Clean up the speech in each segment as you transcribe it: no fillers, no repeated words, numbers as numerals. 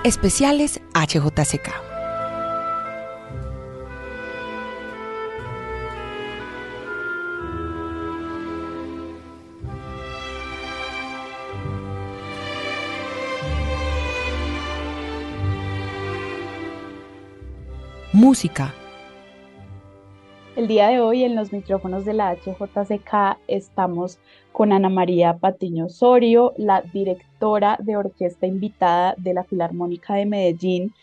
Especiales HJCK. Música. El día de hoy en los micrófonos de la HJCK estamos con Ana María Patiño Osorio, la directora de orquesta invitada de la Filarmónica de Medellín.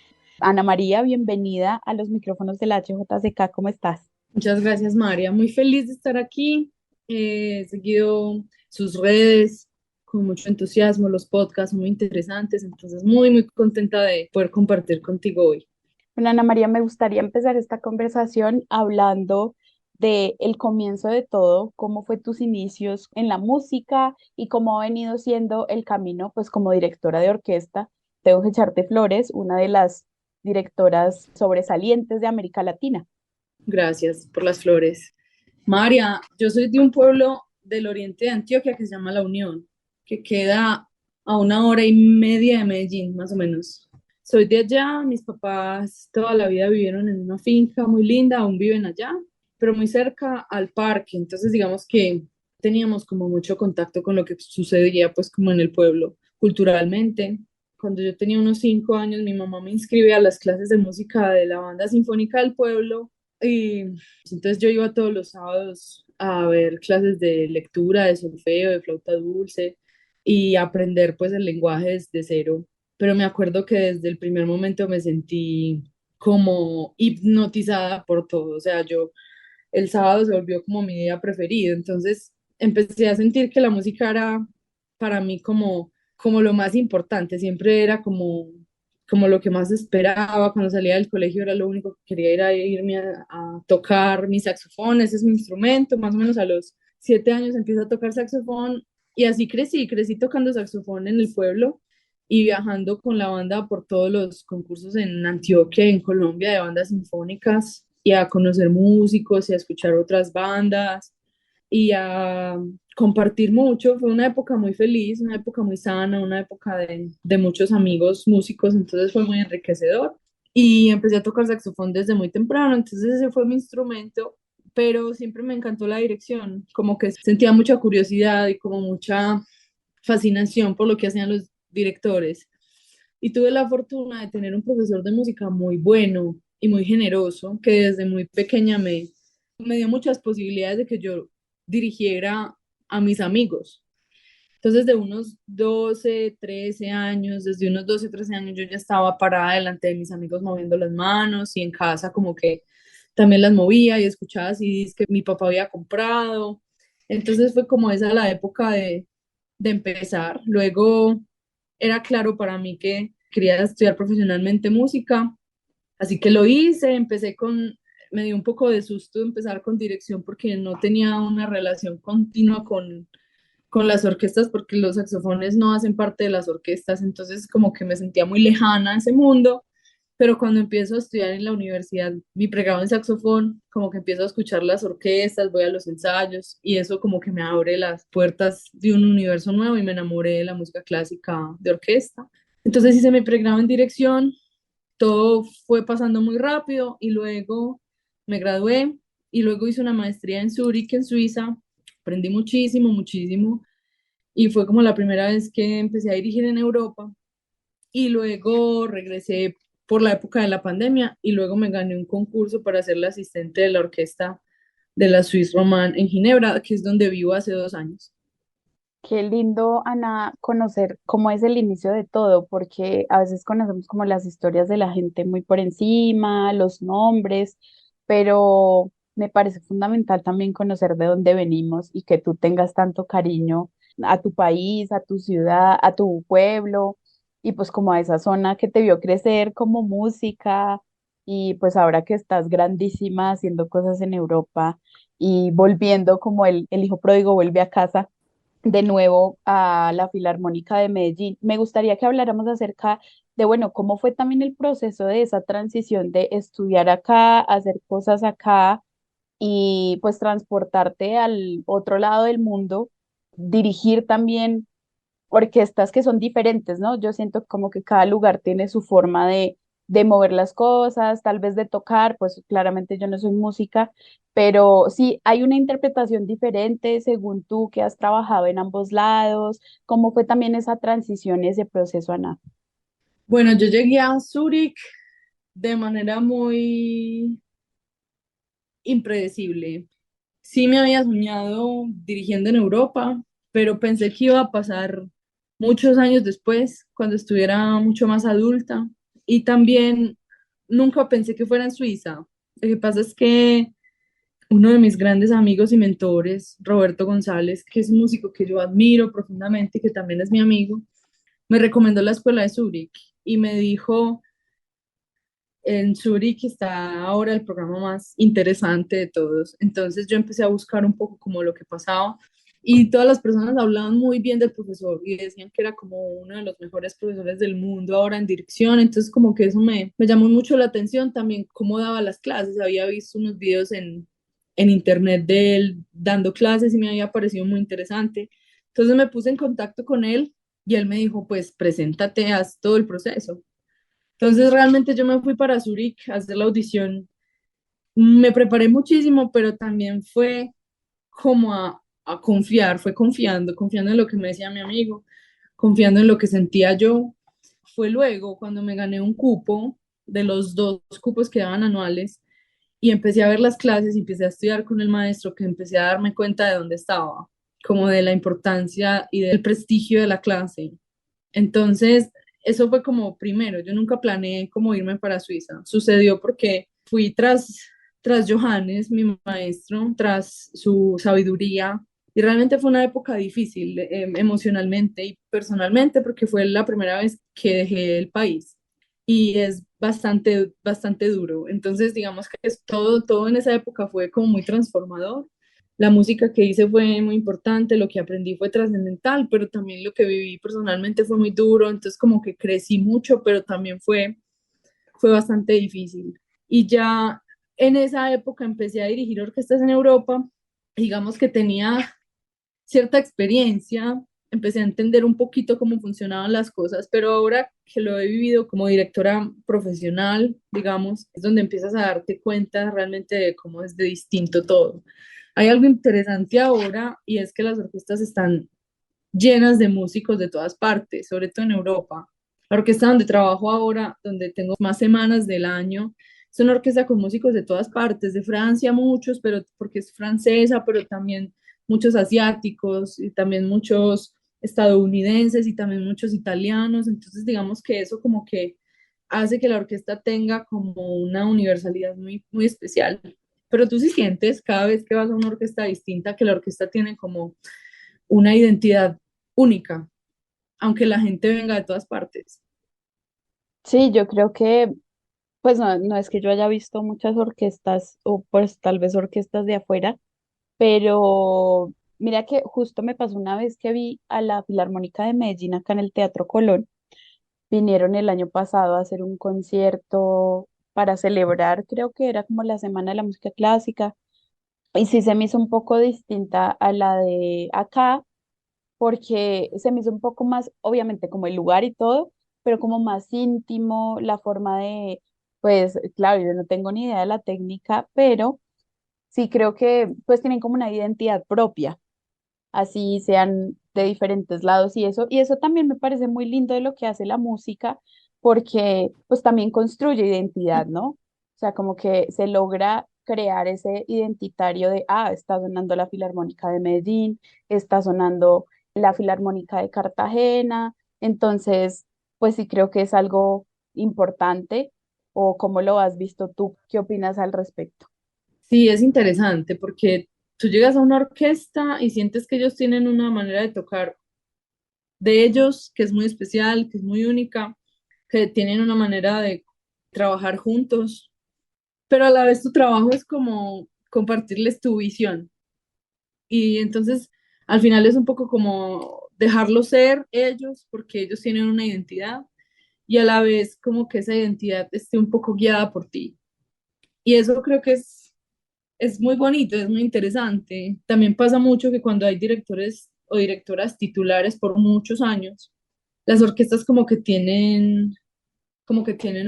Ana María, bienvenida a los micrófonos de la HJCK, ¿cómo estás? Muchas gracias, María. Muy feliz de estar aquí. He seguido sus redes con mucho entusiasmo, los podcasts son muy interesantes, entonces muy contenta de poder compartir contigo hoy. Bueno, Ana María, me gustaría empezar esta conversación hablando de el comienzo de todo, cómo fue tus inicios en la música y cómo ha venido siendo el camino, pues como directora de orquesta. Tengo que echarte flores, una de las directoras sobresalientes de América Latina. Gracias por las flores. María, yo soy de un pueblo del oriente de Antioquia que se llama La Unión, que queda a 1 hora y media de Medellín, más o menos. Soy de allá, mis papás toda la vida vivieron en una finca muy linda, aún viven allá, pero muy cerca al parque, entonces digamos que teníamos como mucho contacto con lo que sucedía pues como en el pueblo culturalmente. Cuando yo tenía unos 5 años, mi mamá me inscribe a las clases de música de la banda sinfónica del pueblo y entonces yo iba todos los sábados a ver clases de lectura, de solfeo, de flauta dulce y aprender pues el lenguaje desde cero. Pero me acuerdo que desde el primer momento me sentí como hipnotizada por todo. O sea, yo el sábado se volvió como mi día preferido. Entonces empecé a sentir que la música era para mí como lo más importante. Siempre era como lo que más esperaba. Cuando salía del colegio era lo único que quería, era irme a tocar mi saxofón. Ese es mi instrumento. Más o menos a los 7 años empiezo a tocar saxofón y así crecí tocando saxofón en el pueblo y viajando con la banda por todos los concursos en Antioquia, en Colombia, de bandas sinfónicas, y a conocer músicos y a escuchar otras bandas y a compartir mucho. Fue una época muy feliz, una época muy sana, una época de muchos amigos músicos, entonces fue muy enriquecedor. Y empecé a tocar saxofón desde muy temprano, entonces ese fue mi instrumento, pero siempre me encantó la dirección, como que sentía mucha curiosidad y como mucha fascinación por lo que hacían los directores. Y tuve la fortuna de tener un profesor de música muy bueno y muy generoso, que desde muy pequeña me dio muchas posibilidades de que yo dirigiera a mis amigos. Entonces, de unos 12 13 años, desde unos 12 13 años, yo ya estaba parada delante de mis amigos moviendo las manos y en casa como que también las movía y escuchaba CDs que mi papá había comprado. Entonces fue como esa la época de empezar. Luego era claro para mí que quería estudiar profesionalmente música, así que lo hice, me dio un poco de susto empezar con dirección porque no tenía una relación continua con las orquestas porque los saxofones no hacen parte de las orquestas, entonces como que me sentía muy lejana a ese mundo, pero cuando empiezo a estudiar en la universidad mi pregrado en saxofón, como que empiezo a escuchar las orquestas, voy a los ensayos y eso como que me abre las puertas de un universo nuevo y me enamoré de la música clásica de orquesta. Entonces hice mi pregrado en dirección, todo fue pasando muy rápido y luego me gradué y luego hice una maestría en Zúrich, en Suiza. Aprendí muchísimo y fue como la primera vez que empecé a dirigir en Europa y luego regresé por la época de la pandemia y luego me gané un concurso para ser la asistente de la orquesta de la Suisse Romande en Ginebra, que es donde vivo hace 2 años. Qué lindo, Ana, conocer cómo es el inicio de todo, porque a veces conocemos como las historias de la gente muy por encima, los nombres, pero me parece fundamental también conocer de dónde venimos y que tú tengas tanto cariño a tu país, a tu ciudad, a tu pueblo y pues como a esa zona que te vio crecer como música y pues ahora que estás grandísima haciendo cosas en Europa y volviendo como el hijo pródigo vuelve a casa de nuevo a la Filarmónica de Medellín. Me gustaría que habláramos acerca de, bueno, cómo fue también el proceso de esa transición de estudiar acá, hacer cosas acá y pues transportarte al otro lado del mundo, dirigir también orquestas que son diferentes, ¿no? Yo siento como que cada lugar tiene su forma de mover las cosas, tal vez de tocar, pues claramente yo no soy música, pero sí hay una interpretación diferente según tú que has trabajado en ambos lados. ¿Cómo fue también esa transición, ese proceso, Ana? Bueno, yo llegué a Zúrich de manera muy impredecible. Sí me había soñado dirigiendo en Europa, pero pensé que iba a pasar muchos años después, cuando estuviera mucho más adulta. Y también nunca pensé que fuera en Suiza. Lo que pasa es que uno de mis grandes amigos y mentores, Roberto González, que es un músico que yo admiro profundamente, que también es mi amigo, me recomendó la escuela de Zúrich y me dijo, en Zurich está ahora el programa más interesante de todos. Entonces yo empecé a buscar un poco como lo que pasaba y todas las personas hablaban muy bien del profesor y decían que era como uno de los mejores profesores del mundo ahora en dirección. Entonces como que eso me llamó mucho la atención también cómo daba las clases. Había visto unos videos en internet de él dando clases y me había parecido muy interesante. Entonces me puse en contacto con él y él me dijo, pues preséntate, haz todo el proceso. Entonces realmente yo me fui para Zurich a hacer la audición. Me preparé muchísimo, pero también fue como a confiar, fue confiando en lo que me decía mi amigo, confiando en lo que sentía yo. Fue luego cuando me gané un cupo de los dos cupos que daban anuales y empecé a ver las clases y empecé a estudiar con el maestro que empecé a darme cuenta de dónde estaba, como de la importancia y del prestigio de la clase. Entonces, eso fue como primero, yo nunca planeé como irme para Suiza. Sucedió porque fui tras Johannes, mi maestro, tras su sabiduría. Y realmente fue una época difícil emocionalmente y personalmente porque fue la primera vez que dejé el país y es bastante duro. Entonces, digamos que todo en esa época fue como muy transformador. La música que hice fue muy importante, lo que aprendí fue trascendental, pero también lo que viví personalmente fue muy duro, entonces como que crecí mucho, pero también fue bastante difícil. Y ya en esa época empecé a dirigir orquestas en Europa, digamos que tenía cierta experiencia, empecé a entender un poquito cómo funcionaban las cosas, pero ahora que lo he vivido como directora profesional, digamos, es donde empiezas a darte cuenta realmente de cómo es de distinto todo. Hay algo interesante ahora y es que las orquestas están llenas de músicos de todas partes, sobre todo en Europa. La orquesta donde trabajo ahora, donde tengo más semanas del año, es una orquesta con músicos de todas partes, de Francia muchos, pero porque es francesa, pero también muchos asiáticos y también muchos estadounidenses y también muchos italianos. Entonces, digamos que eso como que hace que la orquesta tenga como una universalidad muy especial. Pero tú sí sientes cada vez que vas a una orquesta distinta que la orquesta tiene como una identidad única, aunque la gente venga de todas partes. Sí, yo creo que, pues no es que yo haya visto muchas orquestas o pues tal vez orquestas de afuera, pero mira que justo me pasó una vez que vi a la Filarmónica de Medellín acá en el Teatro Colón. Vinieron el año pasado a hacer un concierto para celebrar, creo que era como la Semana de la Música Clásica, y sí se me hizo un poco distinta a la de acá, porque se me hizo un poco más, obviamente, como el lugar y todo, pero como más íntimo, la forma de, pues, claro, yo no tengo ni idea de la técnica, pero sí creo que pues tienen como una identidad propia, así sean de diferentes lados y eso también me parece muy lindo de lo que hace la música, porque pues también construye identidad, ¿no? O sea, como que se logra crear ese identitario de, ah, está sonando la Filarmónica de Medellín, está sonando la Filarmónica de Cartagena, entonces, pues sí creo que es algo importante, o cómo lo has visto tú, ¿qué opinas al respecto? Sí, es interesante porque tú llegas a una orquesta y sientes que ellos tienen una manera de tocar de ellos que es muy especial, que es muy única, que tienen una manera de trabajar juntos, pero a la vez tu trabajo es como compartirles tu visión. Y entonces al final es un poco como dejarlos ser ellos porque ellos tienen una identidad y a la vez como que esa identidad esté un poco guiada por ti. Y eso creo que es muy bonito, es muy interesante. También pasa mucho que cuando hay directores o directoras titulares por muchos años, las orquestas como que tienen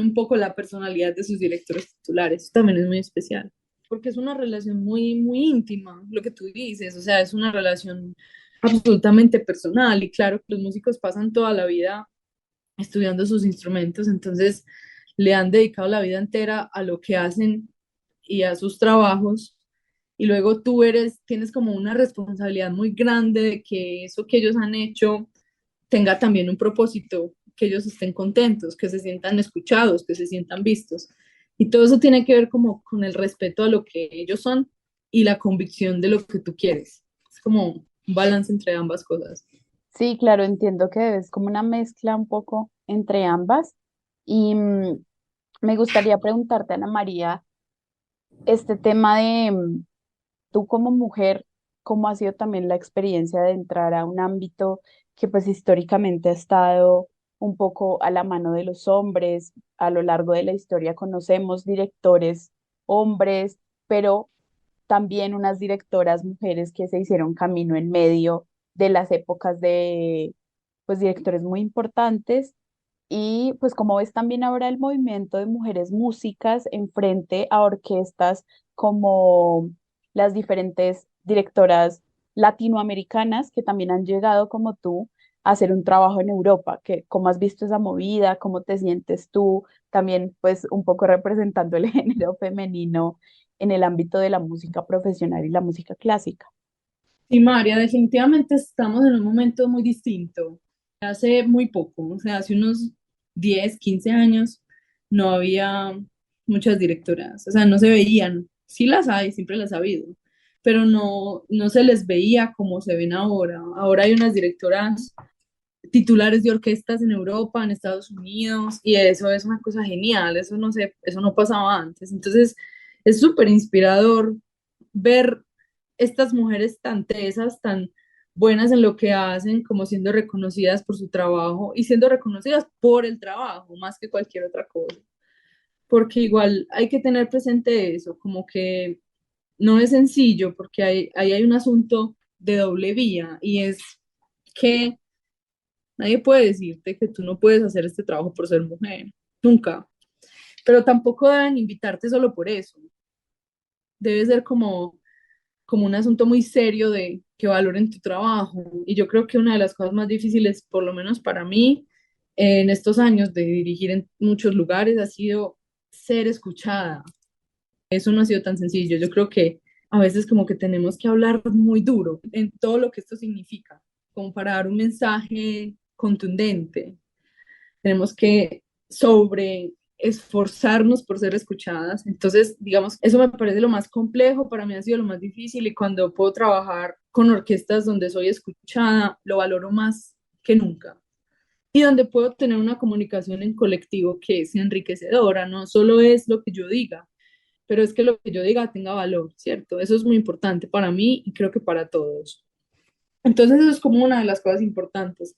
un poco la personalidad de sus directores titulares. Eso también es muy especial, porque es una relación muy, muy íntima, lo que tú dices, o sea, es una relación absolutamente personal y claro que los músicos pasan toda la vida estudiando sus instrumentos, entonces le han dedicado la vida entera a lo que hacen y a sus trabajos, y luego tienes como una responsabilidad muy grande de que eso que ellos han hecho tenga también un propósito, que ellos estén contentos, que se sientan escuchados, que se sientan vistos. Y todo eso tiene que ver como con el respeto a lo que ellos son y la convicción de lo que tú quieres. Es como un balance entre ambas cosas. Sí, claro, entiendo que es como una mezcla un poco entre ambas. Y me gustaría preguntarte, Ana María, este tema de tú como mujer, ¿cómo ha sido también la experiencia de entrar a un ámbito que pues históricamente ha estado un poco a la mano de los hombres? A lo largo de la historia conocemos directores hombres, pero también unas directoras mujeres que se hicieron camino en medio de las épocas de pues directores muy importantes. Y pues como ves también ahora el movimiento de mujeres músicas en frente a orquestas como las diferentes directoras latinoamericanas que también han llegado como tú a hacer un trabajo en Europa, que cómo has visto esa movida, cómo te sientes tú, también pues un poco representando el género femenino en el ámbito de la música profesional y la música clásica. Y María, definitivamente estamos en un momento muy distinto. Hace muy poco, o sea, hace unos 10 15 años, no había muchas directoras, o sea, no se veían. Sí las hay, siempre las ha habido, pero no se les veía como se ven ahora. Ahora hay unas directoras titulares de orquestas en Europa, en Estados Unidos, y eso es una cosa genial, eso no pasaba antes. Entonces, es súper inspirador ver estas mujeres tan tesas, tan buenas en lo que hacen, como siendo reconocidas por su trabajo y siendo reconocidas por el trabajo, más que cualquier otra cosa. Porque igual hay que tener presente eso, como que no es sencillo, porque ahí hay un asunto de doble vía, y es que nadie puede decirte que tú no puedes hacer este trabajo por ser mujer, nunca. Pero tampoco deben invitarte solo por eso. Debe ser como un asunto muy serio de que valoren tu trabajo. Y yo creo que una de las cosas más difíciles, por lo menos para mí, en estos años de dirigir en muchos lugares, ha sido ser escuchada. Eso no ha sido tan sencillo. Yo creo que a veces como que tenemos que hablar muy duro en todo lo que esto significa, como para dar un mensaje contundente. Tenemos que sobre esforzarnos por ser escuchadas. Entonces, digamos, eso me parece lo más complejo, para mí ha sido lo más difícil, y cuando puedo trabajar con orquestas donde soy escuchada, lo valoro más que nunca. Y donde puedo tener una comunicación en colectivo que es enriquecedora, no solo es lo que yo diga, pero es que lo que yo diga tenga valor, ¿cierto? Eso es muy importante para mí y creo que para todos. Entonces eso es como una de las cosas importantes.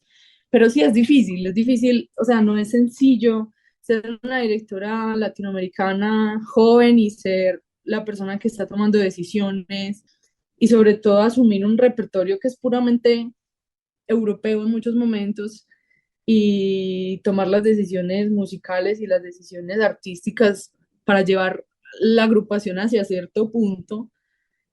Pero sí es difícil, o sea, no es sencillo ser una directora latinoamericana joven y ser la persona que está tomando decisiones y sobre todo asumir un repertorio que es puramente europeo en muchos momentos y tomar las decisiones musicales y las decisiones artísticas para llevar la agrupación hacia cierto punto,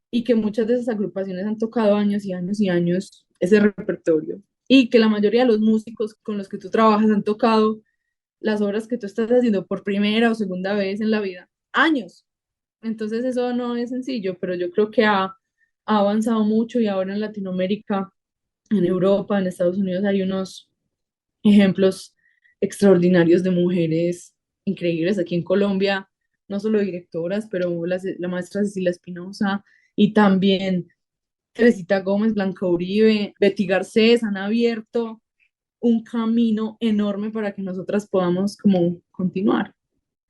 y que muchas de esas agrupaciones han tocado años y años y años ese repertorio, y que la mayoría de los músicos con los que tú trabajas han tocado las obras que tú estás haciendo por primera o segunda vez en la vida, años. Entonces eso no es sencillo, pero yo creo que ha avanzado mucho, y ahora en Latinoamérica, en Europa, en Estados Unidos hay unos ejemplos extraordinarios de mujeres increíbles. Aquí en Colombia, no solo directoras, pero la maestra Cecilia Espinosa y también Teresita Gómez, Blanca Uribe, Betty Garcés han abierto un camino enorme para que nosotras podamos como continuar.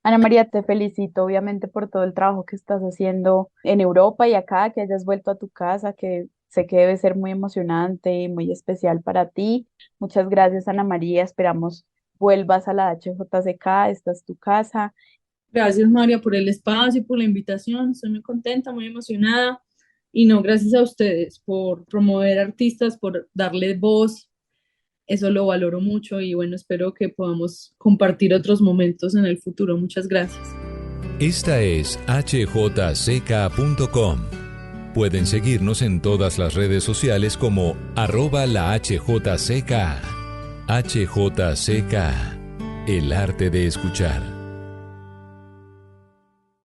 Ana María, te felicito obviamente por todo el trabajo que estás haciendo en Europa y acá, que hayas vuelto a tu casa, que sé que debe ser muy emocionante y muy especial para ti. Muchas gracias, Ana María. Esperamos vuelvas a la HJCK, esta es tu casa. Gracias, María, por el espacio y por la invitación. Estoy muy contenta, muy emocionada, Y no, gracias a ustedes por promover artistas, por darle voz. Eso lo valoro mucho y bueno, espero que podamos compartir otros momentos en el futuro. Muchas gracias. Esta es hjck.com. Pueden seguirnos en todas las redes sociales como @la HJCK. HJCK, el arte de escuchar.